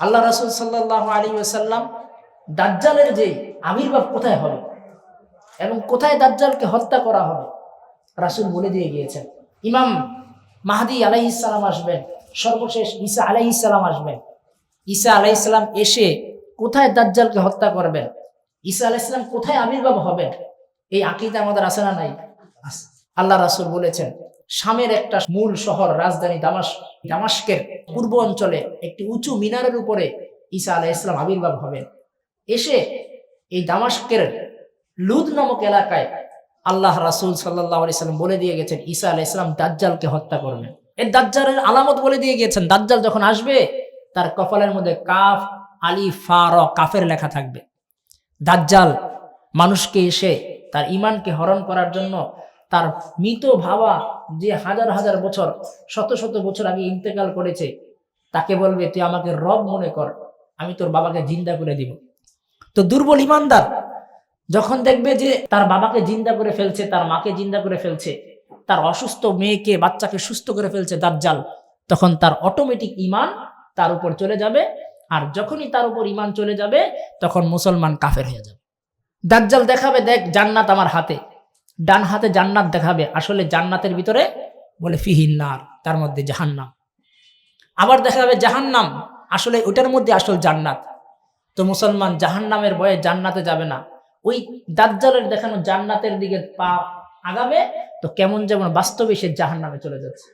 আল্লাহ রাসূল সাল্লাল্লাহু আলাইহি ওয়াসাল্লাম দাজ্জালের যে আবির্ভাব কোথায় হবে এবং কোথায় দাজ্জালকে হত্যা করা হবে রাসূল বলে দিয়ে গিয়েছেন। ইমাম মাহদী আলাইহিস সালাম আসবেন, সর্বশেষ ঈসা আলাইহিস সালাম আসবেন। ঈসা আলাইহিস সালাম এসে কোথায় দাজ্জালকে হত্যা করবেন, ঈসা আলাইহিস সালাম কোথায় আবির্ভাব হবেন, এই আকীদা আমাদের আছে না নাই? আল্লাহ রাসূল বলেছেন শামের একটা মূল শহর রাজধানী দামাশকের পূর্ব অঞ্চলে একটি উঁচু মিনারের উপরে ঈসা আলাইহিস সালাম আবির্ভাব হবেন। এসে এই দামাশকের লুদ নামক এলাকায় আল্লাহ রাসূল সাল্লাল্লাহু আলাইহি সাল্লাম বলে দিয়ে গেছেন ঈসা আলাইহিস সালাম দাজ্জালকে হত্যা করবেন। এই দাজ্জালের আলামত বলে দিয়ে গিয়েছেন, দাজ্জাল যখন আসবে তার কপালের মধ্যে কাফ আলিফ ফা র কাফের লেখা থাকবে। দাজ্জাল মানুষকে এসে তার ঈমানকে হরণ করার জন্য তার মৃত ভাবা যে হাজার হাজার বছর শত শত বছর আগে ইন্তেকাল করেছে তাকে বলবে তুই আমাকে রব মনে কর, আমি তোর বাবাকে জিন্দা করে দিব। তো দুর্বল ঈমানদার যখন দেখবে যে তার বাবাকে জিন্দা করে ফেলছে, তার মাকে জিন্দা করে ফেলছে, তার অসুস্থ মেয়েকে বাচ্চাকে সুস্থ করে ফেলছে দাজ্জাল, তখন তার অটোমেটিক ঈমান তার উপর চলে যাবে। আর যখনই তার উপর ঈমান চলে যাবে তখন মুসলমান কাফের হয়ে যাবে। দাজ্জাল দেখাবে দেখ জান্নাত আমার হাতে, ডান হাতে জান্নাত দেখাবে, আসলে জান্নাতের ভিতরে বলে ফিহিন নার, তার মধ্যে জাহান্নাম। আবার দেখাবে জাহান্নাম, আসলে ওটার মধ্যে আসল জান্নাত। তো মুসলমান জাহান্নামের ভয়ে জান্নাতে যাবে না, ওই দাজ্জালের দেখানো জান্নাতের দিকে পা আগাবে, তো কেমন যেমন বাস্তবে সে জাহান্নামে চলে যাচ্ছে।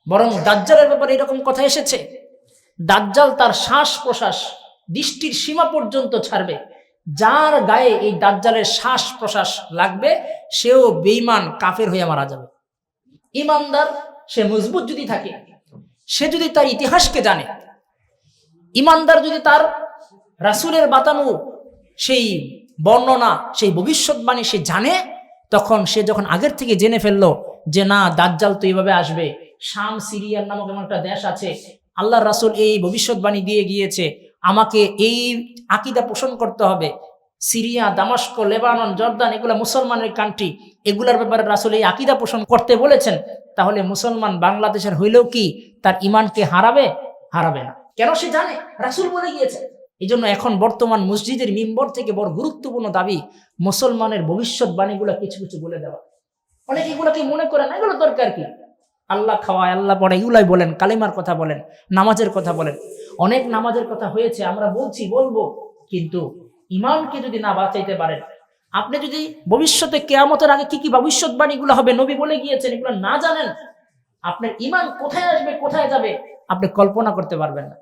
বরং দাজ্জালের ব্যাপারে এরকম কথা এসেছে, দাজ্জাল তার শ্বাস প্রশ্বাস দৃষ্টির সীমা পর্যন্ত ছাড়বে, যার গায়ে এই দাজ্জালের শ্বাস প্রশ্বাস লাগবে সেও বেঈমান কাফের হয়ে মারা যাবে। ঈমানদার সে মজবুত যদি থাকে, সে যদি তার ইতিহাসকে জানে, ঈমানদার যদি তার রাসূলের বাতানো সেই বর্ণনা সেই ভবিষ্যৎবাণী সে জানে, তখন সে যখন আগের থেকে জেনে ফেললো যে না দাজ্জাল তো এইভাবে আসবে, শাম সিরিয়ার নামক এমন একটা দেশ আছে, আল্লাহর রাসূল এই ভবিষ্যৎবাণী দিয়ে গিয়েছে, আমাকে এই আকীদা পোষণ করতে হবে। সিরিয়া, দামাস্ক, লেবানন, জর্দান এগুলা মুসলমানের কান্ট্রি, এগুলার ব্যাপারে রাসূল এই আকীদা পোষণ করতে বলেছেন। তাহলে মুসলমান বাংলাদেশের হইলেও কি তার ঈমানকে হারাবে? হারাবে না। কেন? সে জানে রাসূল বলে গিয়েছে। এই জন্য এখন বর্তমান মসজিদের মিম্বর থেকে বড় গুরুত্বপূর্ণ দাবি মুসলমানের ভবিষ্যৎবাণীগুলো কিছু কিছু বলে দেওয়া। অনেক এগুলোকে মনে করে না, এগুলো দরকার কি? আল্লাহ খাওয়ায়, আল্লাহ পড়ে, এগুলাই বলেন, কালিমার কথা বলেন, নামাজের কথা বলেন। অনেক নামাজের কথা হয়েছে, আমরা বলবো, কিন্তু ঈমানকে যদি না বাঁচাইতে পারেন, আপনি যদি ভবিষ্যতে কিয়ামতের আগে কি কি ভবিষ্যৎবাণীগুলো হবে নবী বলে গিয়েছেন এগুলো না জানেন, আপনার ঈমান কোথায় আসবে কোথায় যাবে আপনি কল্পনা করতে পারবেন না।